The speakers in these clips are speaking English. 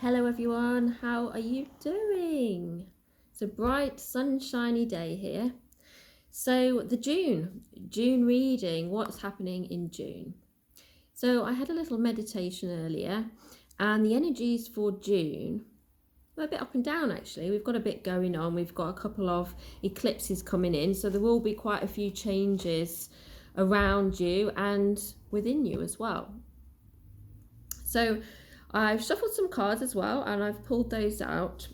Hello everyone, how are you doing? It's a bright, sunshiny day here. So the June reading, what's happening in June? So I had a little meditation earlier and the energies for June were a bit up and down actually. We've got a bit going on. We've got a couple of eclipses coming in, so there will be quite a few changes around you and within you as well. So I've shuffled some cards as well and I've pulled those out.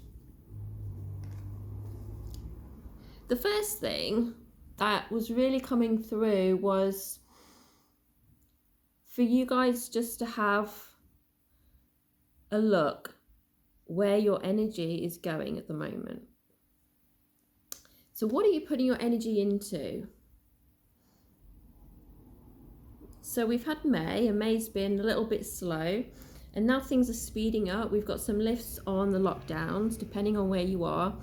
The first thing that was really coming through was for you guys just to have a look where your energy is going at the moment. So what are you putting your energy into? So we've had May, and May's been a little bit slow, and now things are speeding up. We've got some lifts on the lockdowns, depending on where you are.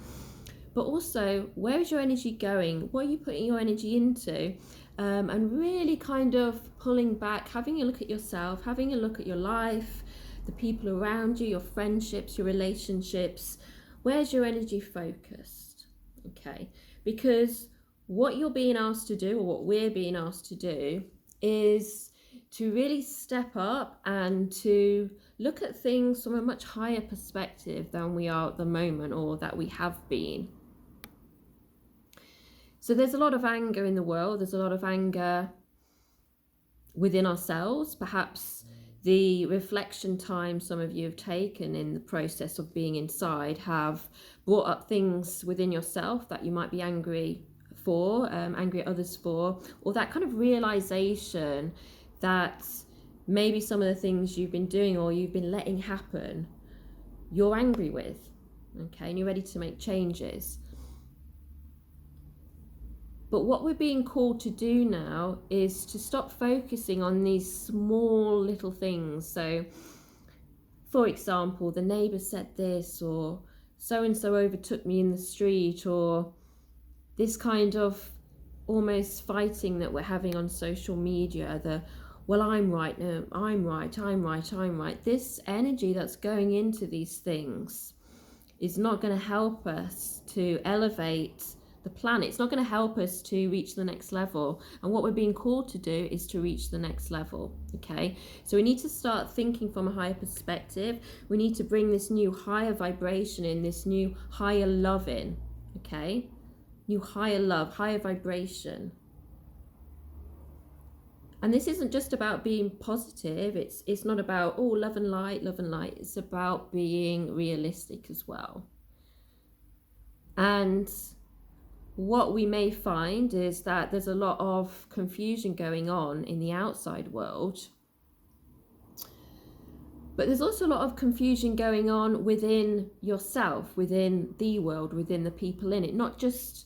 But also, where is your energy going? What are you putting your energy into? And really kind of pulling back, having a look at yourself, having a look at your life, the people around you, your friendships, your relationships. Where's your energy focused? Okay, because what you're being asked to do, or what we're being asked to do, is to really step up and to look at things from a much higher perspective than we are at the moment, or that we have been. So there's a lot of anger in the world. There's a lot of anger within ourselves. Perhaps the reflection time some of you have taken in the process of being inside have brought up things within yourself that you might be angry for, angry at others for, or that kind of realization that maybe some of the things you've been doing or you've been letting happen, you're angry with, okay, and you're ready to make changes. But what we're being called to do now is to stop focusing on these small little things. So, for example, the neighbour said this, or so-and-so overtook me in the street, or this kind of almost fighting that we're having on social media, well, I'm right, no, I'm right. This energy that's going into these things is not going to help us to elevate the planet. It's not going to help us to reach the next level. And what we're being called to do is to reach the next level. Okay, so we need to start thinking from a higher perspective. We need to bring this new higher vibration in, this new higher love in. Okay, new higher love, higher vibration. And this isn't just about being positive. It's not about, oh, love and light. It's about being realistic as well. And what we may find is that there's a lot of confusion going on in the outside world, but there's also a lot of confusion going on within yourself, within the world, within the people in it, not just,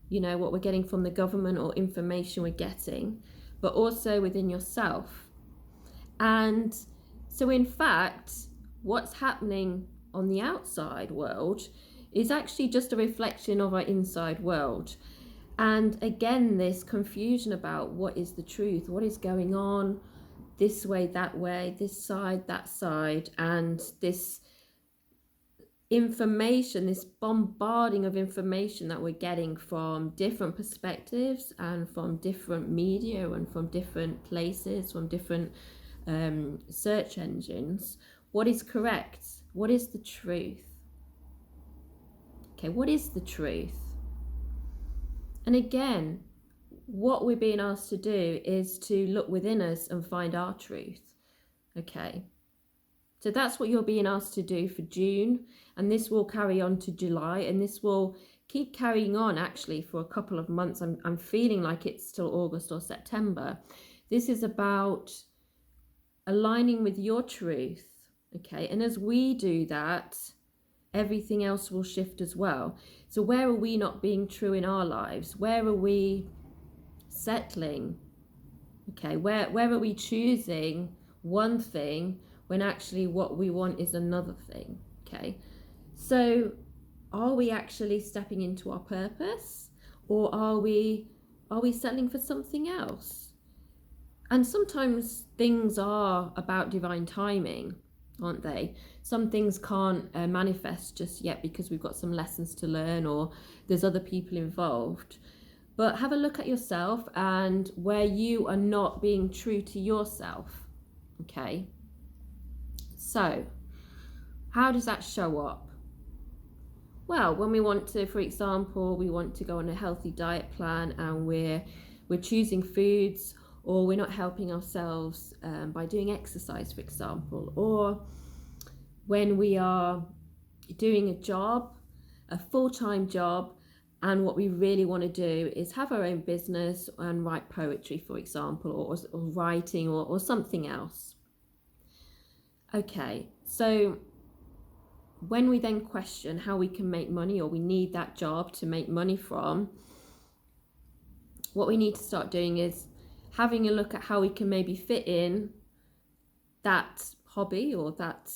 what we're getting from the government or information we're getting, but also within yourself. And so in fact, what's happening on the outside world is actually just a reflection of our inside world. And again, this confusion about what is the truth, what is going on this way, that way, this side, that side, and this information, this bombarding of information that we're getting from different perspectives and from different media and from different places, from different search engines. What is correct? What is the truth? Okay, what is the truth? And again, what we're being asked to do is to look within us and find our truth. Okay, so that's what you're being asked to do for June, and this will carry on to July, and this will keep carrying on actually for a couple of months. I'm feeling like it's still August or September. This is about aligning with your truth, okay? And as we do that, everything else will shift as well. So where are we not being true in our lives? Where are we settling? Okay, where are we choosing one thing when actually what we want is another thing? Okay, so are we actually stepping into our purpose, or are we settling for something else? And sometimes things are about divine timing. aren't they? Some things can't manifest just yet because we've got some lessons to learn or there's other people involved. But have a look at yourself and where you are not being true to yourself. Okay. So, how does that show up? Well, when we want to, for example, we want to go on a healthy diet plan and we're choosing foods, or we're not helping ourselves by doing exercise, for example, or when we are doing a job, a full-time job, and what we really want to do is have our own business and write poetry, for example, or writing or something else. Okay, so when we then question how we can make money, or we need that job to make money from, what we need to start doing is having a look at how we can maybe fit in that hobby or that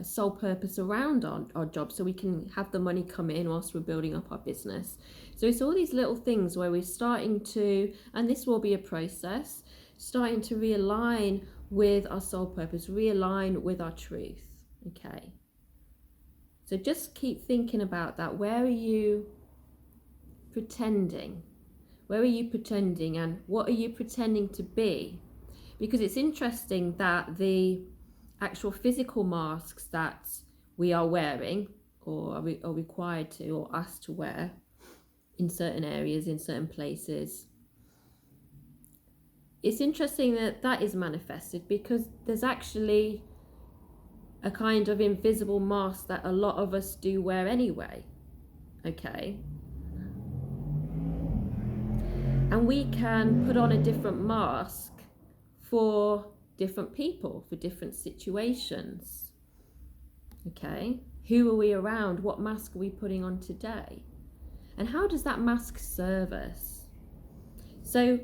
sole purpose around our job, so we can have the money come in whilst we're building up our business. So it's all these little things where we're starting to, and this will be a process, starting to realign with our soul purpose, realign with our truth. Okay, so just keep thinking about that. Where are you pretending? Where are you pretending, and what are you pretending to be? Because it's interesting that the actual physical masks that we are wearing, or are required to, or asked to wear in certain areas, in certain places, it's interesting that that is manifested because there's actually a kind of invisible mask that a lot of us do wear anyway. Okay, and we can put on a different mask for different people, for different situations. Okay, who are we around? What mask are we putting on today? And how does that mask serve us? So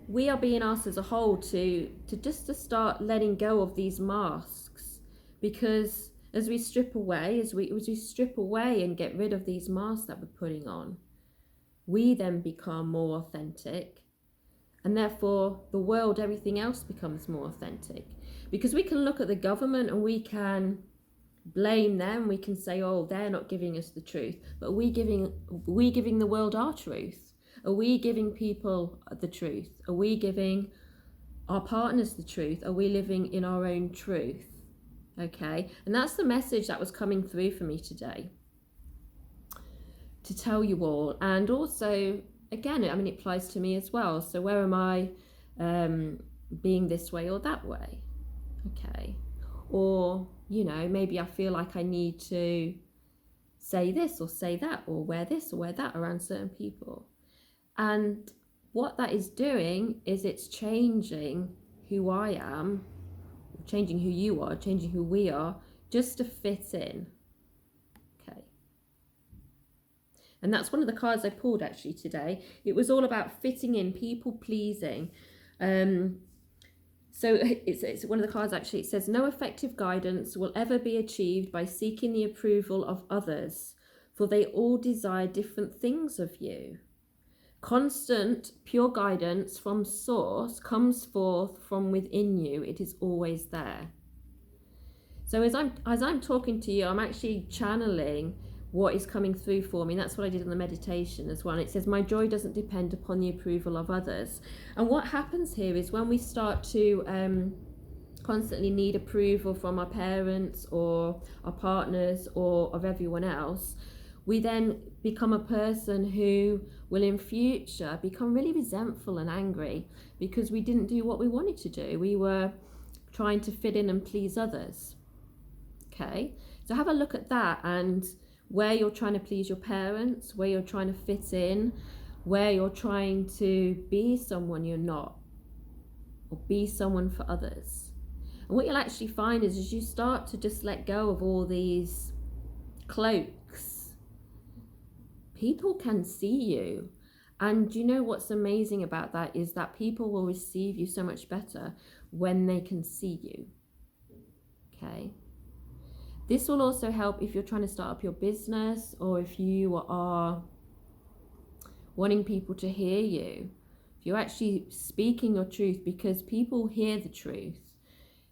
we are being asked as a whole to start letting go of these masks, because as we strip away, as we strip away and get rid of these masks that we're putting on, we then become more authentic, and therefore the world, everything else becomes more authentic. Because we can look at the government and we can blame them, we can say, oh, they're not giving us the truth, but are we giving the world our truth? Are we giving people the truth? Are we giving our partners the truth? Are we living in our own truth? Okay, and that's the message that was coming through for me today to tell you all. And also, again, I mean, it applies to me as well. So where am I being this way or that way? Okay, or, you know, maybe I feel like I need to say this or say that, or wear this or wear that around certain people. And what that is doing is it's changing who I am, changing who you are, changing who we are, just to fit in. Okay. And that's one of the cards I pulled actually today. It was all about fitting in, people pleasing. So it's one of the cards actually. It says, no effective guidance will ever be achieved by seeking the approval of others, for they all desire different things of you. Constant, pure guidance from source comes forth from within you. It is always there. So as I'm talking to you, I'm actually channeling what is coming through for me. And that's what I did in the meditation as well. And it says, my joy doesn't depend upon the approval of others. And what happens here is when we start to constantly need approval from our parents or our partners or of everyone else, we then become a person who will in future become really resentful and angry because we didn't do what we wanted to do. We were trying to fit in and please others. Okay, so have a look at that, and where you're trying to please your parents, where you're trying to fit in, where you're trying to be someone you're not, or be someone for others. And what you'll actually find is as you start to just let go of all these cloaks, people can see you. And you know what's amazing about that is that people will receive you so much better when they can see you. Okay. This will also help if you're trying to start up your business, or if you are wanting people to hear you. If you're actually speaking your truth, because people hear the truth.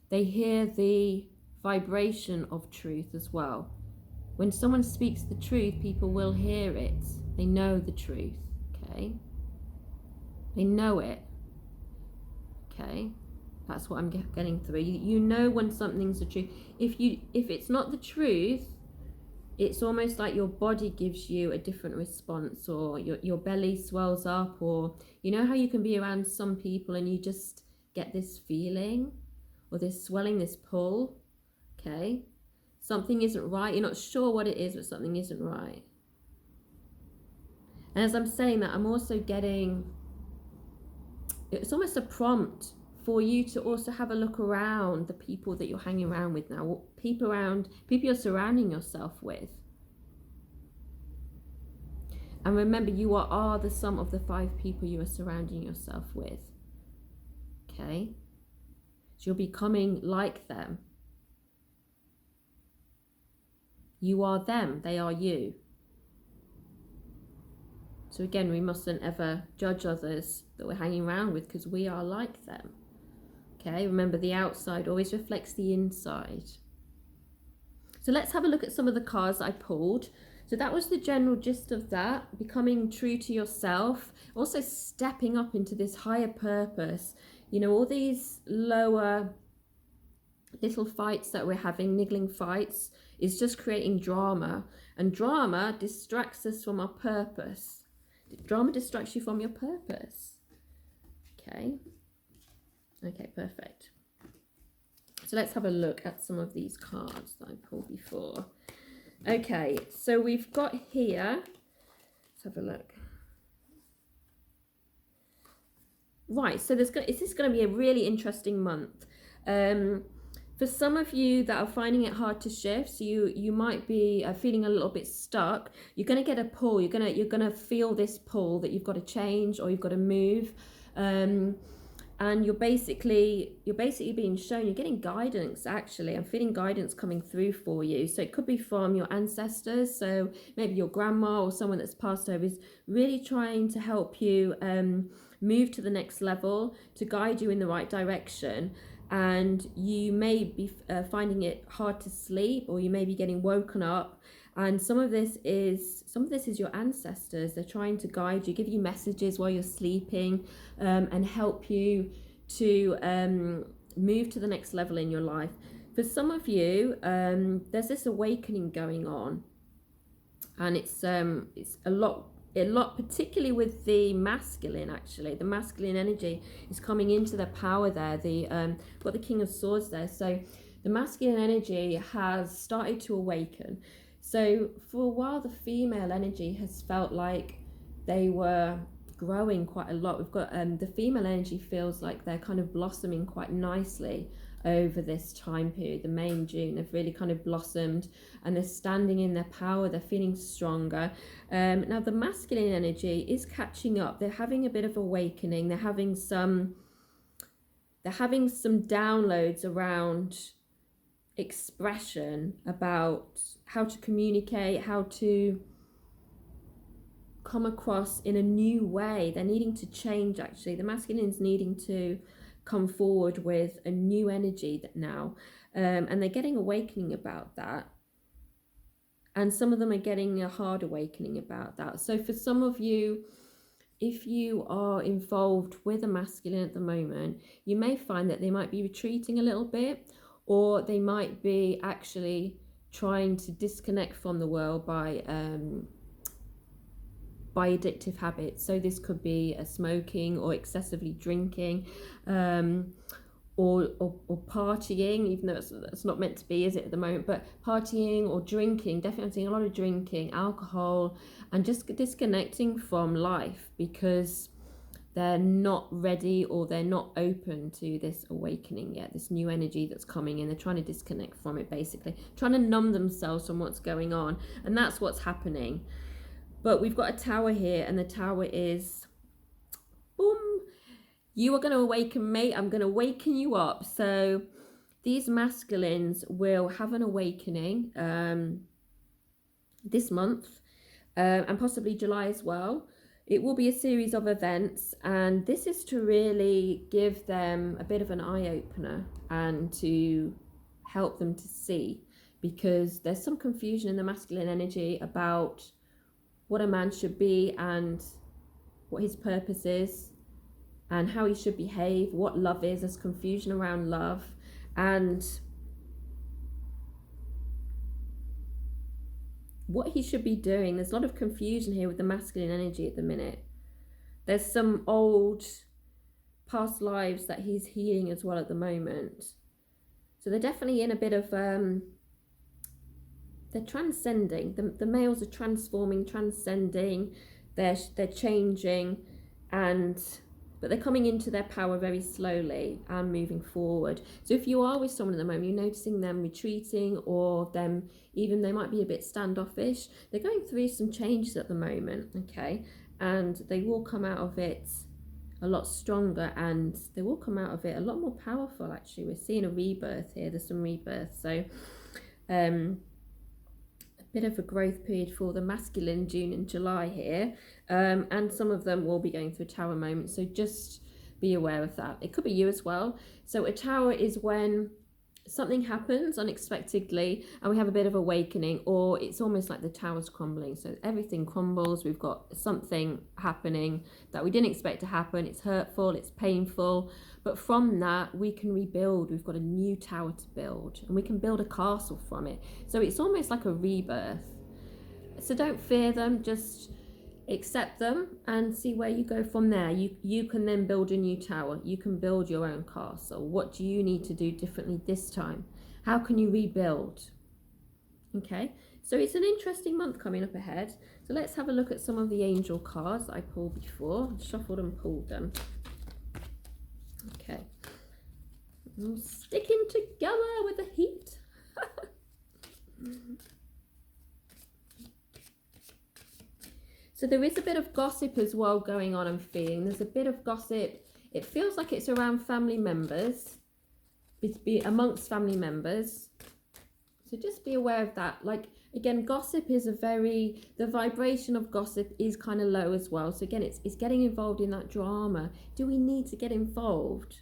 They hear the vibration of truth as well. When someone speaks the truth, people will hear it. They know the truth, okay? They know it, okay? That's what I'm getting through. You know when something's the truth. If it's not the truth, it's almost like your body gives you a different response, or your belly swells up, or you know how you can be around some people and you just get this feeling or this swelling, this pull, okay? Something isn't right. You're not sure what it is, but something isn't right. And as I'm saying that, I'm also getting, it's almost a prompt for you to also have a look around the people that you're hanging around with now, people you're surrounding yourself with. And remember, you are the sum of the 5 people you are surrounding yourself with. Okay? So you're becoming like them. You are them, they are you. So again, we mustn't ever judge others that we're hanging around with, because we are like them. Okay, remember, the outside always reflects the inside. So let's have a look at some of the cards I pulled. So that was the general gist of that, becoming true to yourself, also stepping up into this higher purpose. You know, all these lower little fights that we're having, niggling fights, is just creating drama. And drama distracts us from our purpose. Drama distracts you from your purpose. Okay. Okay, perfect. So let's have a look at some of these cards that I pulled before. Okay, so we've got here, let's have a look. Right, so is this going to be a really interesting month. For some of you that are finding it hard to shift, so you might be feeling a little bit stuck, you're going to get a pull. You're going to feel this pull that you've got to change or you've got to move. And you're basically being shown, you're getting guidance. Actually, I'm feeling guidance coming through for you. So it could be from your ancestors, so maybe your grandma or someone that's passed over is really trying to help you move to the next level, to guide you in the right direction. And you may be finding it hard to sleep, or you may be getting woken up. And some of this is your ancestors. They're trying to guide you, give you messages while you're sleeping, and help you to move to the next level in your life. For some of you, there's this awakening going on, and it's a lot, particularly with the masculine. Actually, the masculine energy is coming into their power there. Got the King of Swords there, so the masculine energy has started to awaken. So for a while, the female energy has felt like they were growing quite a lot. We've got the female energy feels like they're kind of blossoming quite nicely over this time period. The May and June, they've really kind of blossomed, and they're standing in their power. They're feeling stronger. Now the masculine energy is catching up. They're having a bit of awakening. They're having some downloads around expression, about how to communicate, how to come across in a new way. They're needing to change. Actually, the masculine's needing to come forward with a new energy that now, and they're getting awakening about that, and some of them are getting a hard awakening about that. So for some of you, if you are involved with a masculine at the moment, you may find that they might be retreating a little bit, or they might be actually trying to disconnect from the world by addictive habits. So this could be a smoking, or excessively drinking, or partying, even though that's not meant to be, is it, at the moment? But partying or drinking, definitely seeing a lot of drinking, alcohol, and just disconnecting from life because they're not ready, or they're not open to this awakening yet, this new energy that's coming in. They're trying to disconnect from it, basically trying to numb themselves from what's going on, and that's what's happening. But we've got a tower here, and the tower is, boom, you are going to awaken me, I'm going to waken you up. So these masculines will have an awakening this month, and possibly July as well. It will be a series of events, and this is to really give them a bit of an eye-opener and to help them to see, because there's some confusion in the masculine energy about what a man should be and what his purpose is and how he should behave, what love is. There's confusion around love and what he should be doing. There's a lot of confusion here with the masculine energy at the minute. There's some old past lives that he's healing as well at the moment. So they're definitely in a bit of they're transcending. The males are transforming, transcending, they're changing, but they're coming into their power very slowly and moving forward. So if you are with someone at the moment, you're noticing them retreating, or them even they might be a bit standoffish. They're going through some changes at the moment, okay, and they will come out of it a lot stronger, and they will come out of it a lot more powerful. Actually, we're seeing a rebirth here. There's some rebirth, so a bit of a growth period for the masculine, June and July here, and some of them will be going through a tower moment, so just be aware of that. It could be you as well. So a tower is when something happens unexpectedly and we have a bit of awakening, or it's almost like the tower's crumbling. So everything crumbles. We've got something happening that we didn't expect to happen. It's hurtful, it's painful, but from that we can rebuild. We've got a new tower to build, and we can build a castle from it. So it's almost like a rebirth. So don't fear them, just accept them and see where you go from there. You can then build a new tower. You can build your own castle. What do you need to do differently this time? How can you rebuild? Okay, so it's an interesting month coming up ahead. So let's have a look at some of the angel cards that I pulled before. Shuffled and pulled them. Okay, I'm sticking together with the heat. So there is a bit of gossip as well going on, I'm feeling. There's a bit of gossip. It feels like it's around family members. It's amongst family members. So just be aware of that. Like, again, gossip is the vibration of gossip is kind of low as well. So again, it's getting involved in that drama. Do we need to get involved?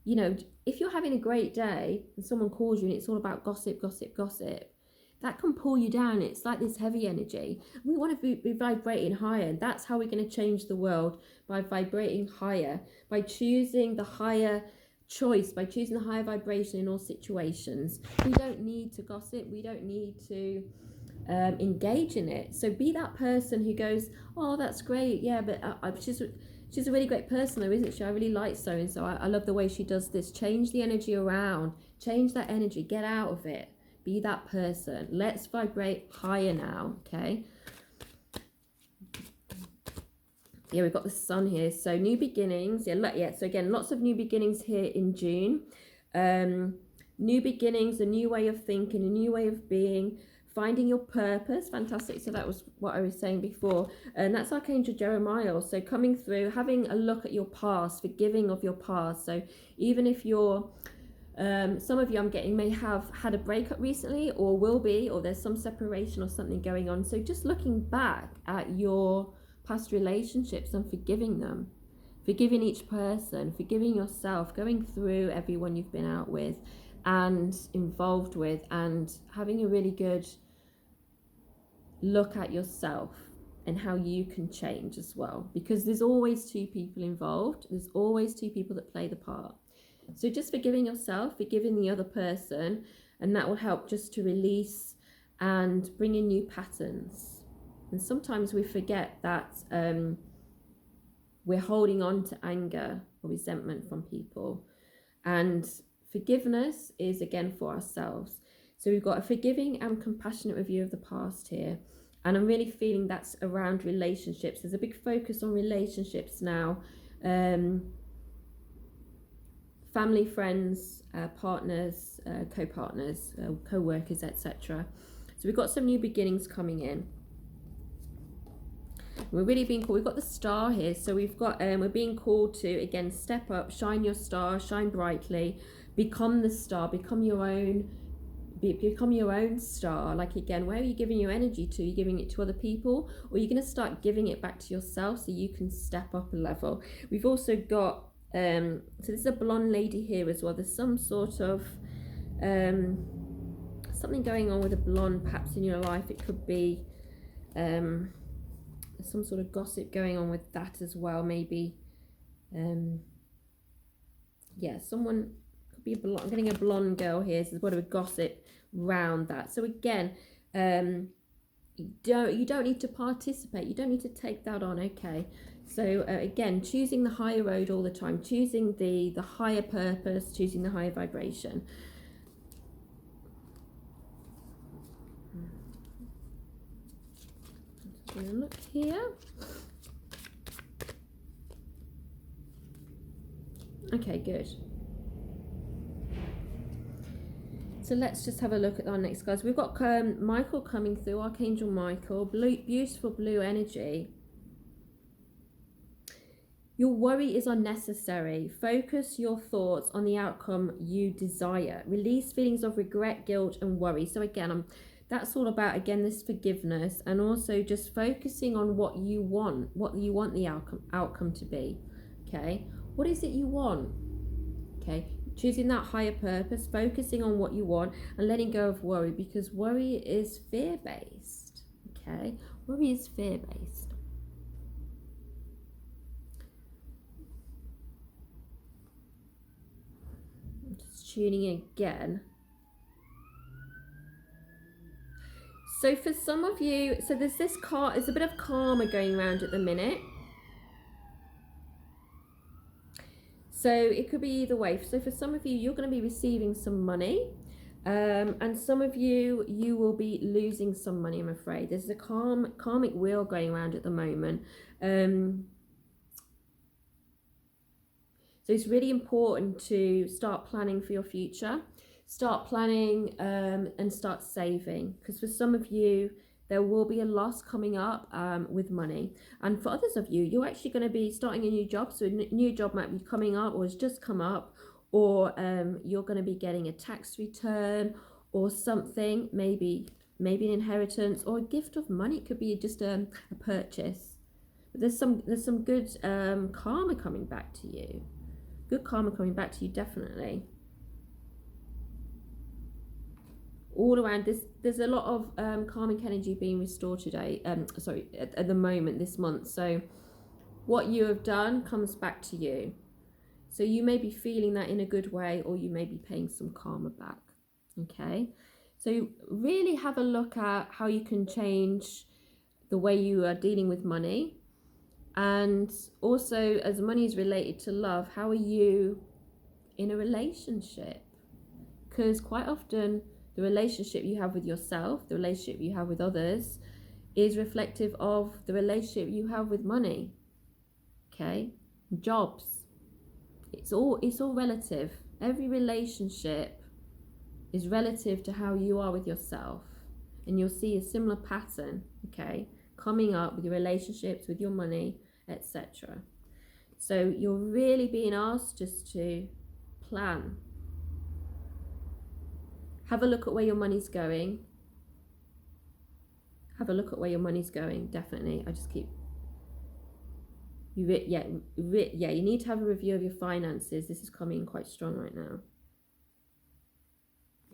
You know, if you're having a great day and someone calls you and it's all about gossip, gossip, gossip, that can pull you down. It's like this heavy energy. We want to be vibrating higher. And that's how we're going to change the world, by vibrating higher, by choosing the higher choice, by choosing the higher vibration in all situations. We don't need to gossip. We don't need to engage in it. So be that person who goes, oh, that's great. Yeah, but she's a really great person though, isn't she? I really like so-and-so. I love the way she does this. Change the energy around. Change that energy. Get out of it. Be that person. Let's vibrate higher now, okay? Yeah, we've got the sun here. So new beginnings. Yeah. So again, lots of new beginnings here in June. New beginnings, a new way of thinking, a new way of being, finding your purpose. Fantastic. So that was what I was saying before. And that's Archangel Jeremiah. So coming through, having a look at your past, forgiving of your past. So even if you're some of you I'm getting may have had a breakup recently, or will be, or there's some separation or something going on. So just looking back at your past relationships and forgiving them, forgiving each person, forgiving yourself, going through everyone you've been out with and involved with, and having a really good look at yourself and how you can change as well, because there's always two people involved. There's always two people that play the part. So just forgiving yourself, forgiving the other person, and that will help just to release and bring in new patterns. And sometimes we forget that we're holding on to anger or resentment from people. And forgiveness is, again, for ourselves. So we've got a forgiving and compassionate review of the past here. And I'm really feeling that's around relationships. There's a big focus on relationships now. Family, friends, partners, co-partners, co-workers, etc. So we've got some new beginnings coming in. We're really being called. We've got the star here, so we've got we're being called to, again, step up, shine your star, shine brightly, become the star, become your own star. Like, again, where are you giving your energy to? Are you giving it to other people, or are you going to start giving it back to yourself so you can step up a level? We've also got so this is a blonde lady here as well. There's some sort of something going on with a blonde perhaps in your life. It could be some sort of gossip going on with that as well, maybe. Yeah, someone could be a blonde. I'm getting a blonde girl here, so there's a bit of gossip around that. So again, you don't need to participate, you don't need to take that on. Okay, so again, choosing the higher road all the time, choosing the higher purpose, choosing the higher vibration. Let's look here. Okay, good. So let's just have a look at our next cards. We've got Michael coming through, Archangel Michael, blue, beautiful blue energy. Your worry is unnecessary. Focus your thoughts on the outcome you desire. Release feelings of regret, guilt, and worry. So again, that's all about, again, this forgiveness, and also just focusing on what you want the outcome to be. Okay, what is it you want? Okay, choosing that higher purpose, focusing on what you want, and letting go of worry, because worry is fear-based. Okay, worry is fear-based. I'm just tuning in again. So for some of you, so there's this card, there's a bit of karma going around at the minute. So it could be either way. So for some of you, you're going to be receiving some money. And some of you will be losing some money, I'm afraid. There's a karmic wheel going around at the moment. So it's really important to start planning for your future. Start planning and start saving, because for some of you there will be a loss coming up with money, and for others of you, you're actually going to be starting a new job. So a new job might be coming up or has just come up, or you're going to be getting a tax return or something, maybe an inheritance or a gift of money. It could be just a purchase. But there's some good karma coming back to you. Good karma coming back to you, definitely. All around this, there's a lot of karmic energy being restored today. At the moment, this month. So what you have done comes back to you. So you may be feeling that in a good way, or you may be paying some karma back. Okay, so really have a look at how you can change the way you are dealing with money. And also, as money is related to love, how are you in a relationship? Because quite often the relationship you have with yourself, the relationship you have with others, is reflective of the relationship you have with money. Okay, jobs. It's all relative. Every relationship is relative to how you are with yourself, and you'll see a similar pattern. Okay, coming up with your relationships, with your money, etc. So you're really being asked just to plan. Have a look at where your money's going. Have a look at where your money's going, definitely. I just keep... You need to have a review of your finances. This is coming quite strong right now.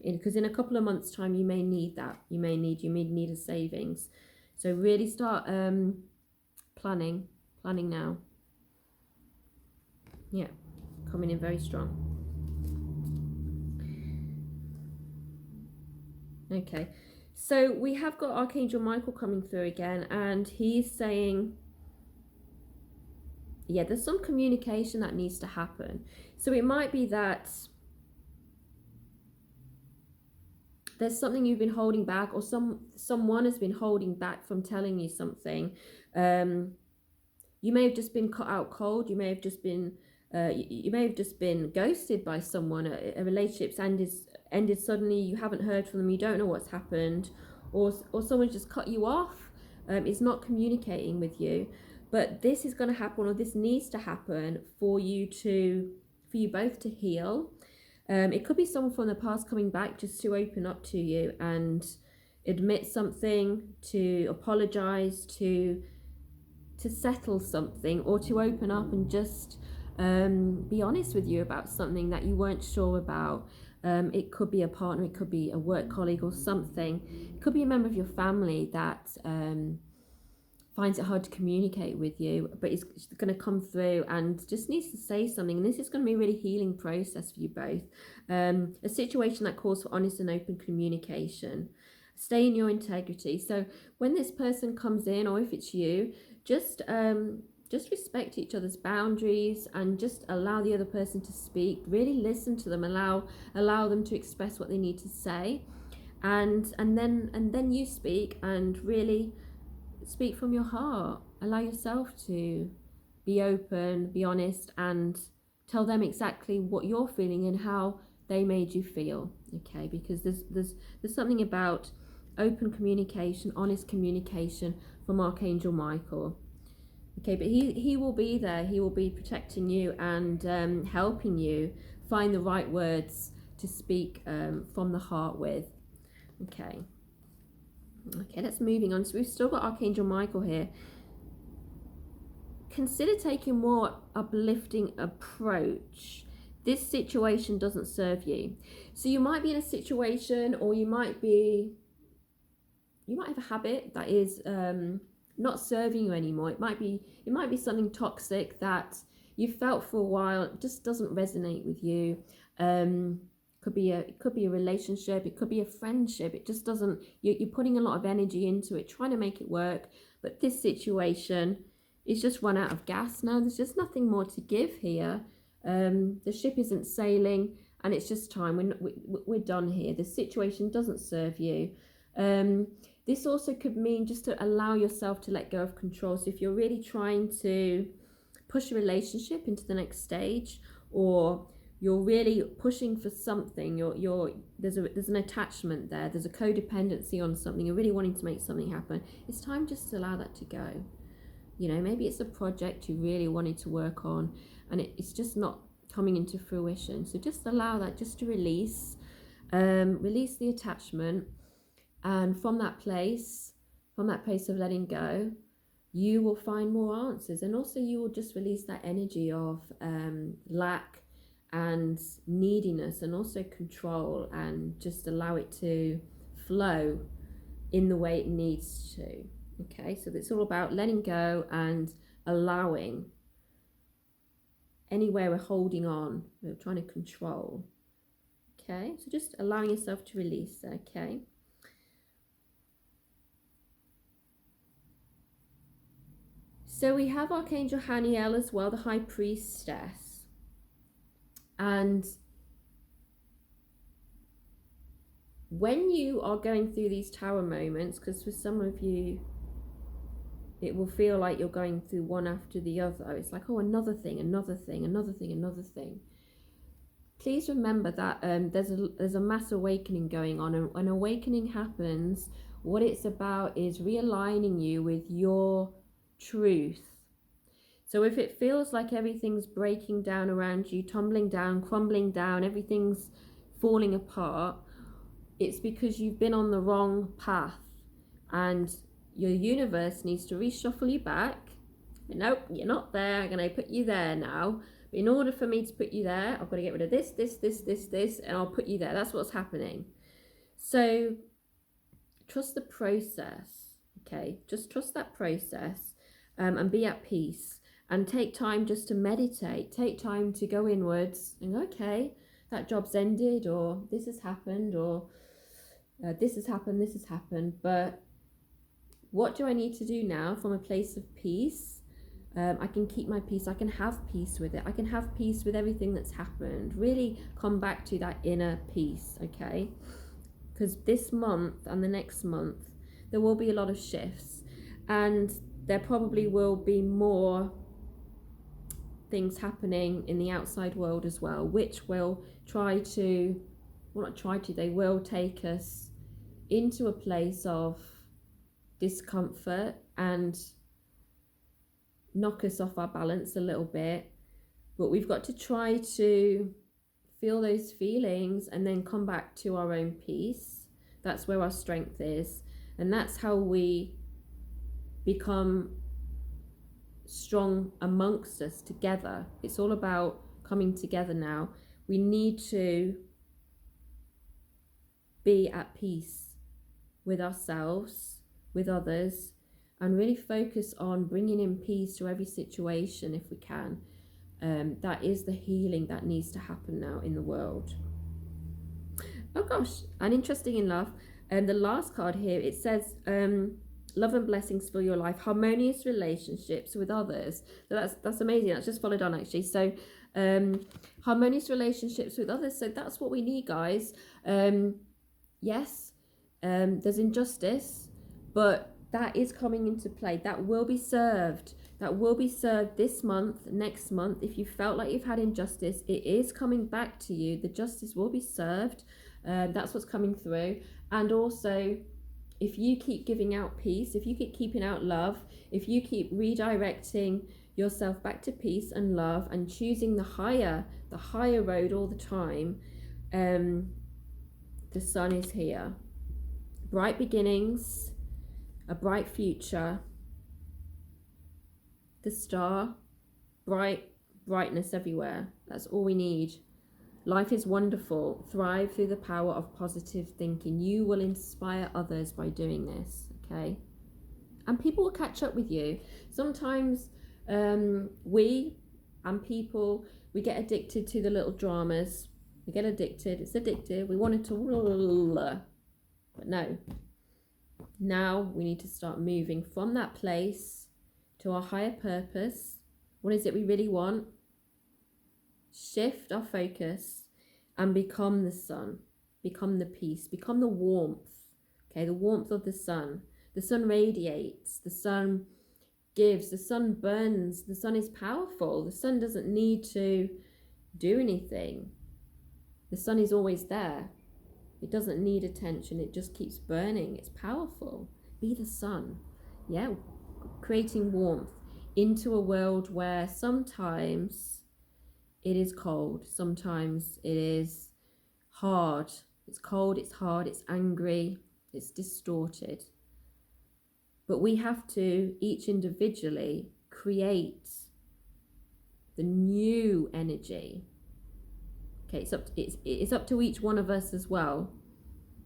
Because in a couple of months' time, you may need that. You may need a savings. So really start planning now. Yeah, coming in very strong. Okay, so we have got Archangel Michael coming through again, and he's saying, yeah, there's some communication that needs to happen. So it might be that there's something you've been holding back, or someone has been holding back from telling you something. You may have just been cut out cold. You may have just been ghosted by someone. A relationship's ended suddenly. You haven't heard from them. You don't know what's happened, or someone's just cut you off. It's not communicating with you. But this is going to happen, or this needs to happen for you both to heal. It could be someone from the past coming back just to open up to you and admit something, to apologize, to settle something, or to open up and just be honest with you about something that you weren't sure about. It could be a partner, it could be a work colleague or something. It could be a member of your family that finds it hard to communicate with you, but is going to come through and just needs to say something. And this is going to be a really healing process for you both. A situation that calls for honest and open communication. Stay in your integrity. So when this person comes in, or if it's you, just respect each other's boundaries and just allow the other person to speak. Really listen to them. Allow them to express what they need to say, and then you speak, and really speak from your heart. Allow yourself to be open, be honest, and tell them exactly what you're feeling and how they made you feel. Okay, because there's something about open communication, honest communication from Archangel Michael. Okay, but he will be there. He will be protecting you and helping you find the right words to speak from the heart with. Okay. Okay, let's moving on. So we've still got Archangel Michael here. Consider taking a more uplifting approach. This situation doesn't serve you. So you might be in a situation, or you might have a habit that is not serving you anymore. It might be something toxic that you felt for a while. It just doesn't resonate with you. It could be a relationship, it could be a friendship. It just doesn't, you're putting a lot of energy into it, trying to make it work, but this situation is just run out of gas now. There's just nothing more to give here. The ship isn't sailing, and it's just time. We're done here. The situation doesn't serve you. This also could mean just to allow yourself to let go of control. So if you're really trying to push a relationship into the next stage, or you're really pushing for something, there's an attachment there, there's a codependency on something, you're really wanting to make something happen, it's time just to allow that to go. You know, maybe it's a project you really wanted to work on and it's just not coming into fruition. So just allow that just to release the attachment, and from that place of letting go, you will find more answers, and also you will just release that energy of lack and neediness, and also control, and just allow it to flow in the way it needs to. Okay, so it's all about letting go and allowing. Anywhere we're holding on, we're trying to control. Okay, so just allowing yourself to release. Okay. So we have Archangel Haniel as well, the High Priestess. And when you are going through these tower moments, because for some of you, it will feel like you're going through one after the other. It's like, oh, another thing, another thing, another thing, another thing. Please remember that there's a mass awakening going on, and when awakening happens, what it's about is realigning you with your truth. So if it feels like everything's breaking down around you, tumbling down, crumbling down, everything's falling apart, it's because you've been on the wrong path, and your universe needs to reshuffle you back. Nope, you're not there. I'm going to put you there now. But in order for me to put you there, I've got to get rid of this, and I'll put you there. That's what's happening. So trust the process, okay? Just trust that process, and be at peace. And take time just to meditate. Take time to go inwards and go, okay, that job's ended, or this has happened, or this has happened. But what do I need to do now from a place of peace? I can keep my peace. I can have peace with it. I can have peace with everything that's happened. Really come back to that inner peace, okay? Because this month and the next month, there will be a lot of shifts. And there probably will be more things happening in the outside world as well, which will they will take us into a place of discomfort and knock us off our balance a little bit. But we've got to try to feel those feelings and then come back to our own peace. That's where our strength is, and that's how we become strong amongst us together. It's all about coming together now. We need to be at peace with ourselves, with others, and really focus on bringing in peace to every situation if we can. That is the healing that needs to happen now in the world. Oh gosh, and interesting enough, the last card here, it says love and blessings for your life, harmonious relationships with others. So that's amazing. That's just followed on actually. So harmonious relationships with others. So that's what we need, guys. Yes, there's injustice, but that is coming into play. That will be served. That will be served this month, next month. If you felt like you've had injustice, it is coming back to you. The justice will be served. That's what's coming through. And also, if you keep giving out peace, if you keep keeping out love, if you keep redirecting yourself back to peace and love and choosing the higher road all the time, the sun is here. Bright beginnings, a bright future, the star, brightness everywhere. That's all we need. Life is wonderful. Thrive through the power of positive thinking. You will inspire others by doing this, okay? And people will catch up with you. Sometimes we get addicted to the little dramas. We get addicted. It's addictive. We want it to... But no. Now we need to start moving from that place to our higher purpose. What is it we really want? Shift our focus and become the sun, become the peace, become the warmth. Okay, the warmth of the sun. The sun radiates, the sun gives, the sun burns, the sun is powerful. The sun doesn't need to do anything. The sun is always there. It doesn't need attention, it just keeps burning. It's powerful. Be the sun. Yeah, creating warmth into a world where sometimes it is cold, sometimes it is hard. It's cold, it's hard, it's angry, it's distorted. But we have to each individually create the new energy. Okay, it's up to each one of us as well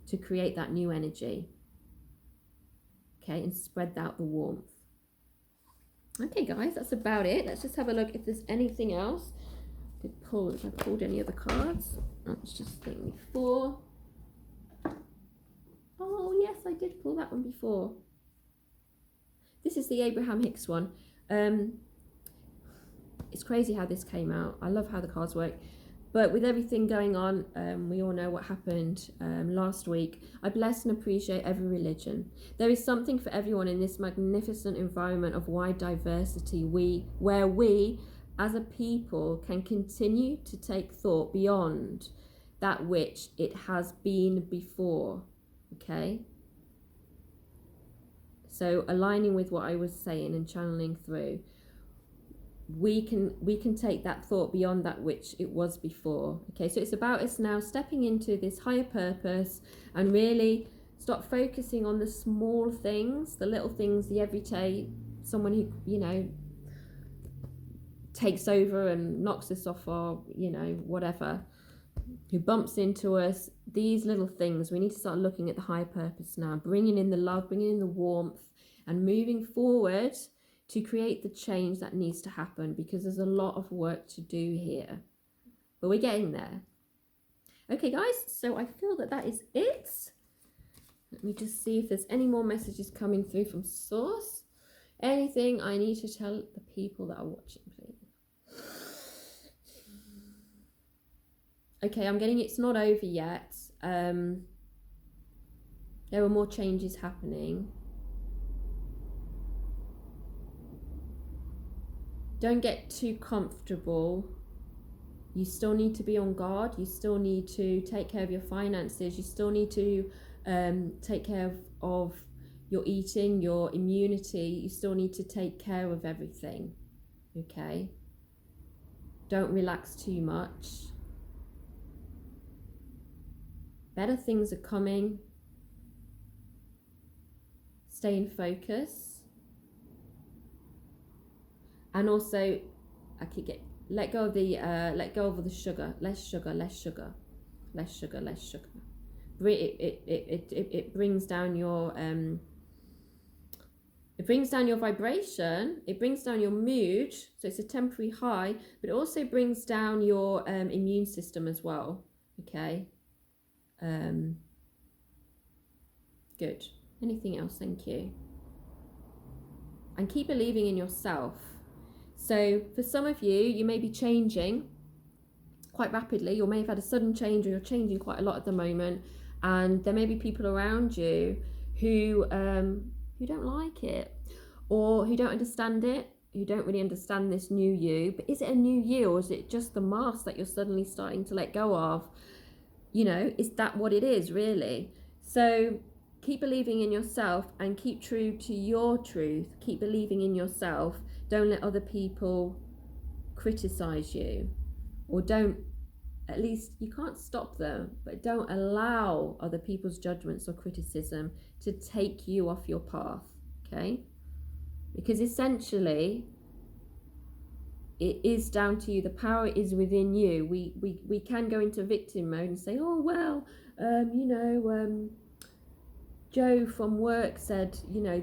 to create that new energy. Okay, and spread out the warmth. Okay, guys, that's about it. Let's just have a look if there's anything else. If I pulled any other cards. Let's just think before. Oh, yes, I did pull that one before. This is the Abraham Hicks one. It's crazy how this came out. I love how the cards work. But with everything going on, we all know what happened last week. I bless and appreciate every religion. There is something for everyone in this magnificent environment of wide diversity, where we, as a people, can continue to take thought beyond that which it has been before. Okay? So aligning with what I was saying and channeling through, we can take that thought beyond that which it was before. Okay, so it's about us now stepping into this higher purpose and really stop focusing on the small things, the little things, the everyday, someone who, you know, takes over and knocks us off or, you know, whatever, who bumps into us. These little things, we need to start looking at the higher purpose now, bringing in the love, bringing in the warmth, and moving forward to create the change that needs to happen, because there's a lot of work to do here, but we're getting there. Okay, guys, so I feel that is it. Let me just see if there's any more messages coming through from Source. Anything I need to tell the people that are watching, please. Okay, I'm getting it's not over yet. There are more changes happening. Don't get too comfortable. You still need to be on guard. You still need to take care of your finances. You still need to take care of your eating, your immunity. You still need to take care of everything. Okay? Don't relax too much. Better things are coming. Stay in focus. And also, let go of the sugar. Less sugar, less sugar, less sugar, less sugar. it brings down your it brings down your vibration, it brings down your mood, so it's a temporary high, but it also brings down your immune system as well. Okay. Good. Anything else? Thank you. And keep believing in yourself. So for some of you, you may be changing quite rapidly. You may have had a sudden change, or you're changing quite a lot at the moment, and there may be people around you who don't like it, or who don't understand it, who don't really understand this new you. But is it a new you, or is it just the mask that you're suddenly starting to let go of? You know, is that what it is really? So keep believing in yourself and keep true to your truth. Keep believing in yourself. Don't let other people criticize you, or don't, at least you can't stop them, but don't allow other people's judgments or criticism to take you off your path. Okay? Because essentially it is down to you. The power is within you. We can go into victim mode and say, oh well, Joe from work said,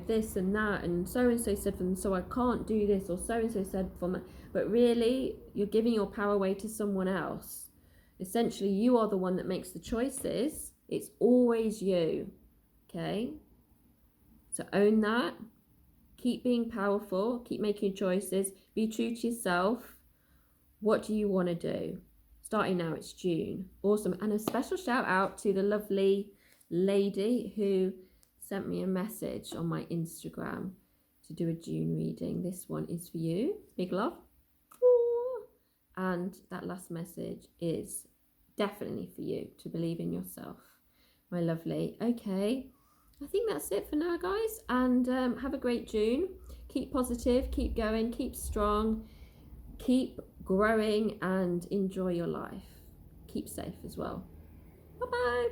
this and that, and so said from, so I can't do this, or so said from that. But really, you're giving your power away to someone else. Essentially, you are the one that makes the choices. It's always you. Okay? So own that. Keep being powerful. Keep making choices. Be true to yourself. What do you want to do? Starting now, it's June. Awesome. And a special shout out to the lovely lady who sent me a message on my Instagram to do a June reading. This one is for you. Big love. And that last message is definitely for you, to believe in yourself. My lovely. Okay. I think that's it for now, guys. And have a great June. Keep positive, keep going, keep strong, keep growing, and enjoy your life. Keep safe as well. Bye-bye.